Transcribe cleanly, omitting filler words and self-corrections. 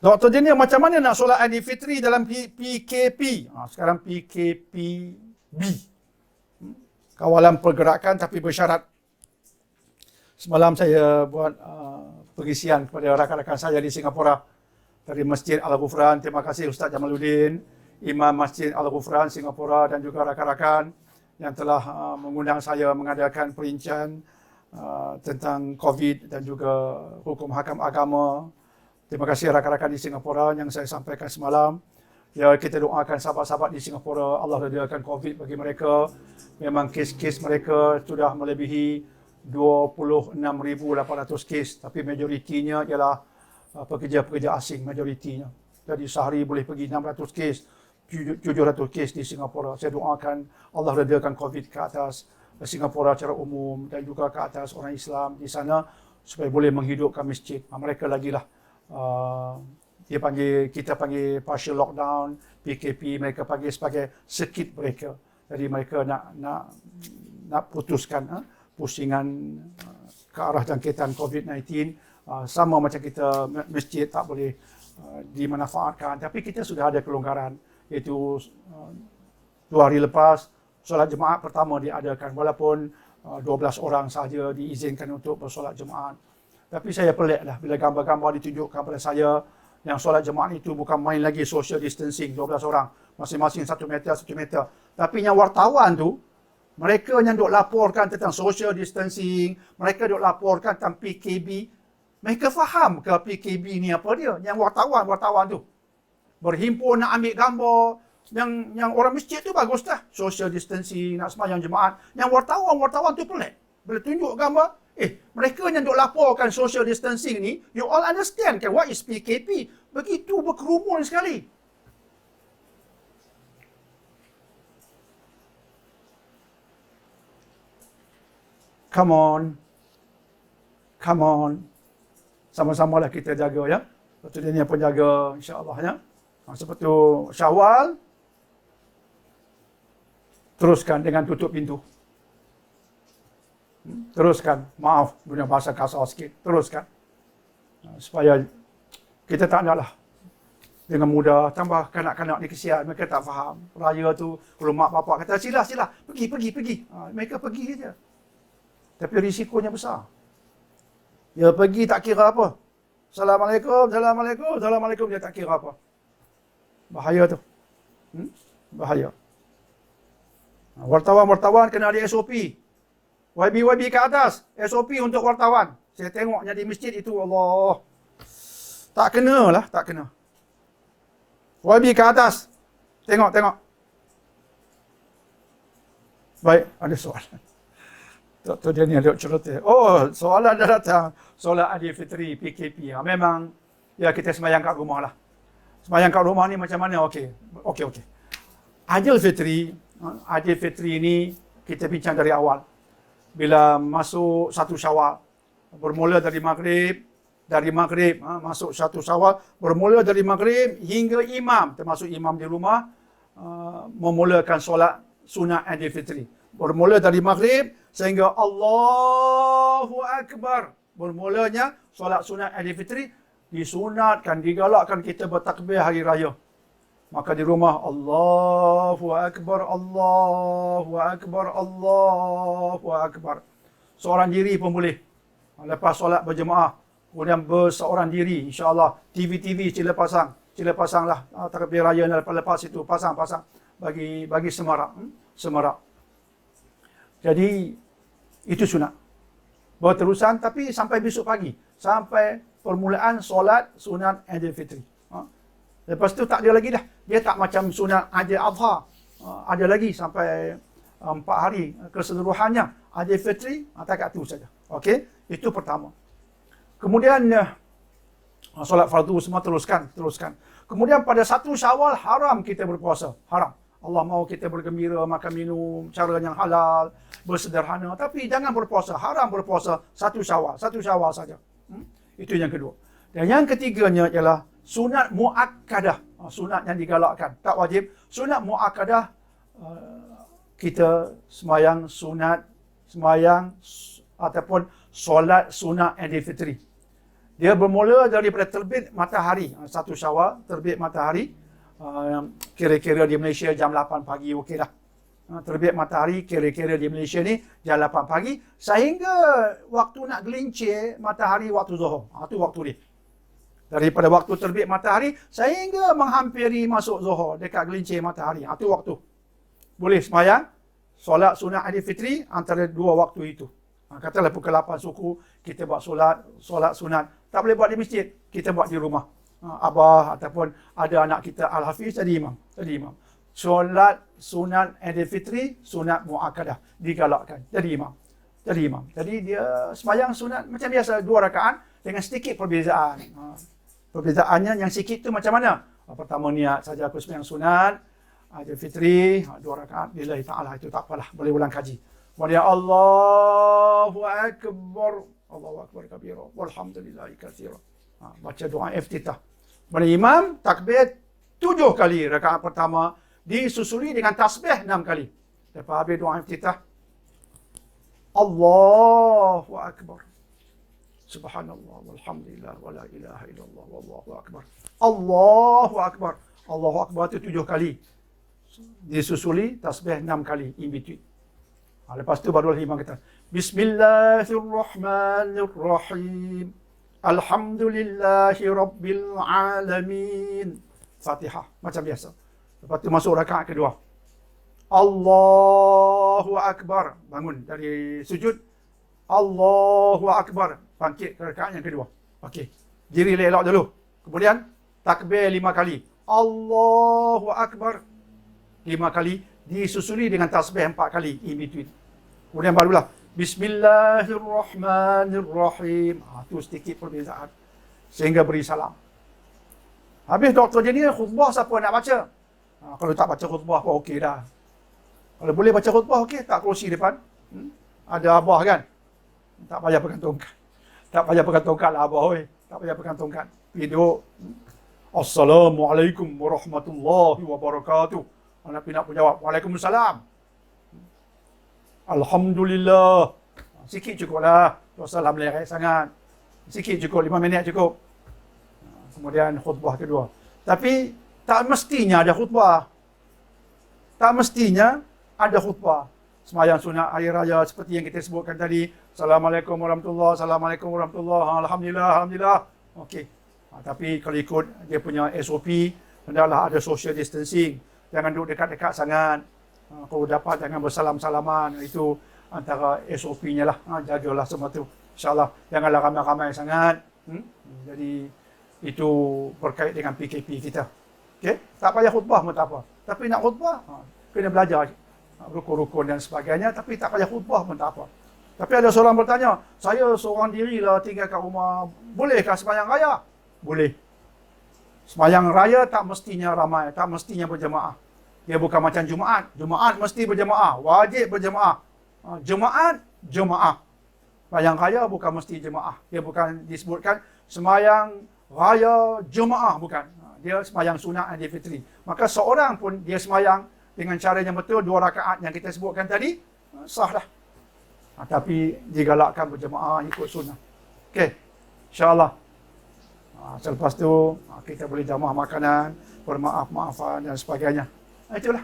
Dr. Daniel, macam mana nak solat Aidilfitri dalam PKP? Sekarang PKPB. Kawalan pergerakan tapi bersyarat. Semalam saya buat pengisian kepada rakan-rakan saya di Singapura dari Masjid Al-Ghufran. Terima kasih Ustaz Jamaluddin, Imam Masjid Al-Ghufran Singapura dan juga rakan-rakan yang telah mengundang saya mengadakan perincian tentang COVID dan juga hukum hakam agama. Terima kasih rakan-rakan di Singapura yang saya sampaikan semalam. Ya, kita doakan sahabat-sahabat di Singapura, Allah redakan COVID bagi mereka. Memang kes-kes mereka sudah melebihi 26,800 kes, tapi majoritinya ialah pekerja-pekerja asing, majoritinya. Jadi sehari boleh pergi 600 kes, 700 kes di Singapura. Saya doakan Allah redakan COVID ke atas Singapura secara umum dan juga ke atas orang Islam di sana supaya boleh menghidupkan masjid. Mereka lagilah kita panggil partial lockdown, PKP, mereka panggil sebagai circuit breaker. Jadi mereka nak putuskan pusingan ke arah jangkitan COVID-19, sama macam kita masjid tak boleh dimanfaatkan, tapi kita sudah ada kelonggaran, iaitu 2 hari lepas solat jemaat pertama diadakan, walaupun 12 orang sahaja diizinkan untuk bersolat jemaat. Tapi saya pelik lah bila gambar-gambar ditunjukkan pada saya yang solat jemaat itu bukan main lagi social distancing, 12 orang, masing-masing 1 meter, 1 meter. Tapi yang wartawan tu, mereka yang duk laporkan tentang social distancing, mereka duk laporkan tentang PKB, mereka faham ke PKB ni apa dia? Yang wartawan tu berhimpun nak ambil gambar. Yang orang masjid tu bagus dah, social distancing, nak sembahyang jemaat. Yang wartawan tu pelik. Bila tunjuk gambar, mereka yang duk laporkan social distancing ni, you all understand kan what is PKP? Begitu berkerumun sekali. Come on. Sama-samalah kita jaga ya. Betul dia pun jaga insya-Allah ya. Seperti Syawal, teruskan dengan tutup pintu. Teruskan, maaf guna bahasa kasar sikit, teruskan. Supaya kita tak naklah dengan mudah tambah kanak-kanak ni kesian, mereka tak faham. Raya tu kalau mak bapak kata sila, pergi. Mereka pergi saja. Tapi risikonya besar. Ya pergi tak kira apa. Assalamualaikum, dia tak kira apa. Bahaya tu. Bahaya. Wartawan kena ada SOP. YB ke atas. SOP untuk wartawan. Saya tengoknya di masjid itu, Allah. Tak kena. YB ke atas. Tengok. Baik, ada soalan. Dr. Daniel duk cerita. Soalan dah datang. Solat Aidilfitri, PKP. Memang, ya kita sembahyang kat rumah lah. Sembahyang kat rumah ni macam mana? Okey. Aidilfitri ni kita bincang dari awal. Bila masuk 1 Syawal, bermula dari maghrib, masuk 1 Syawal, bermula dari maghrib hingga imam, termasuk imam di rumah, memulakan solat sunat Aidilfitri. Bermula dari maghrib sehingga Allahu Akbar. Bermulanya solat sunat Aidilfitri, disunatkan, digalakkan kita bertakbir hari raya. Maka di rumah Allahu Akbar. Seorang diri pun boleh. Lepas solat berjemaah, kemudian berseorang diri, insya-Allah. TV sila pasanglah takbir raya lepas itu pasang bagi semarak. Jadi itu sunat. Berterusan tapi sampai besok pagi, sampai permulaan solat sunat Aidilfitri. Lepas tu tak ada lagi dah. Dia tak macam sunat Aidil Adha. Ada lagi sampai 4 hari keseluruhannya. Aidilfitri, takat tu saja. Okey, itu pertama. Kemudian solat fardu semua teruskan. Kemudian pada 1 Syawal haram kita berpuasa. Haram. Allah mahu kita bergembira, makan minum, cara yang halal, bersederhana. Tapi jangan berpuasa. Haram berpuasa 1 Syawal. 1 Syawal saja. Itu yang kedua. Dan yang ketiganya ialah sunat muakkadah. Sunat yang digalakkan. Tak wajib. Sunat muakkadah, kita sembahyang ataupun solat sunat Aidilfitri. Dia bermula daripada terbit matahari. Satu Syawal, terbit matahari. Kira-kira di Malaysia jam 8 pagi, okey dah. Terbit matahari kira-kira di Malaysia ni jam 8 pagi. Sehingga waktu nak gelincir matahari waktu Zuhur. Itu waktu dia. Daripada waktu terbit matahari sehingga menghampiri masuk Zuhur dekat gelincir matahari. Itu waktu. Boleh sembahyang solat sunat Aidil Fitri antara dua waktu itu. Katalah pukul 8 suku kita buat solat sunat. Tak boleh buat di masjid, kita buat di rumah. Abah ataupun ada anak kita Al-Hafiz jadi imam. Solat sunat Aidil Fitri, sunat muakkadah digalakkan. Jadi imam. Jadi dia sembahyang sunat macam biasa 2 rakaat dengan sedikit perbezaan. Perbezaannya yang sikit tu macam mana? Pertama niat saja aku sembahyang sunat Aidil Fitri 2 rakaat lillahi taala, itu tak apalah, boleh ulang kaji. Kemudian Allahu akbar, Allahu akbar kabira walhamdulillahi katsira. Baca doa iftitah. Kemudian imam takbir 7 kali rakaat pertama, disusuli dengan tasbih 6 kali. Lepas habis doa iftitah, Allahu akbar. Subhanallah walhamdulillah wala ilaha illallah wallahu akbar. Allahu akbar. Allahu akbar itu 7 kali. Disusuli tasbih 6 kali in between. Lepas tu baru imam kata Bismillahirrahmanirrahim. Alhamdulillahi rabbil alamin. Fatihah macam biasa. Lepas tu masuk rakaat kedua. Allahu akbar. Bangun dari sujud. Allahu akbar. Bangkit ke rakaat yang kedua. Okey. Diri elok dulu. Kemudian takbir 5 kali. Allahu akbar 5 kali, disusuli dengan tasbih 4 kali in between. Kemudian barulah Bismillahirrahmanirrahim. Itu sedikit perbezaan. Sehingga beri salam. Habis doktor jadi khutbah siapa nak baca? Kalau tak baca khutbah pun okey dah. Kalau boleh baca khutbah okey, tak kerusi depan. Ada abah kan? Tak payah pegang tongkat. Tak payah pegang tongkat lah abah oi. Tak payah pegang tongkat. Pergi duduk. Assalamualaikum warahmatullahi wabarakatuh. Nabi nak pun jawab, Waalaikumsalam. Alhamdulillah. Sikit cukup lah. Rasulullah meleret sangat. Sikit cukup, 5 minit cukup. Kemudian khutbah kedua. Tapi tak mestinya ada khutbah. Tak mestinya ada khutbah. Sembahyang sunat hari raya seperti yang kita sebutkan tadi. Assalamualaikum warahmatullahi wabarakatuh. Assalamualaikum warahmatullahi wabarakatuh. Alhamdulillah, alhamdulillah. Okey. Tapi kalau ikut dia punya SOP, hendaklah ada social distancing. Jangan duduk dekat-dekat sangat. Kalau dapat jangan bersalam-salaman. Itu antara SOP-nya lah. Jagalah semua tu. InsyaAllah janganlah ramai-ramai sangat. Jadi itu berkait dengan PKP kita. Okay? Tak payah khutbah pun tak apa. Tapi nak khutbah, kena belajar rukun-rukun dan sebagainya. Tapi tak payah khutbah pun tak apa. Tapi ada seorang bertanya, saya seorang diri lah tinggal kat rumah. Bolehkah sembahyang raya? Boleh. Sembahyang raya tak mestinya ramai, tak mestinya berjemaah. Dia bukan macam Jumaat. Jumaat mesti berjemaah, wajib berjemaah. Jemaah. Sembahyang raya bukan mesti jemaah. Dia bukan disebutkan sembahyang raya jemaah, bukan. Dia sembahyang sunat Aidil Fitri. Maka seorang pun dia sembahyang dengan cara yang betul 2 rakaat yang kita sebutkan tadi, sah dah. Tapi digalakkan berjemaah ikut sunnah. Okey. InsyaAllah. Selepas tu kita boleh jamah makanan, bermaaf-maafan dan sebagainya. Itulah.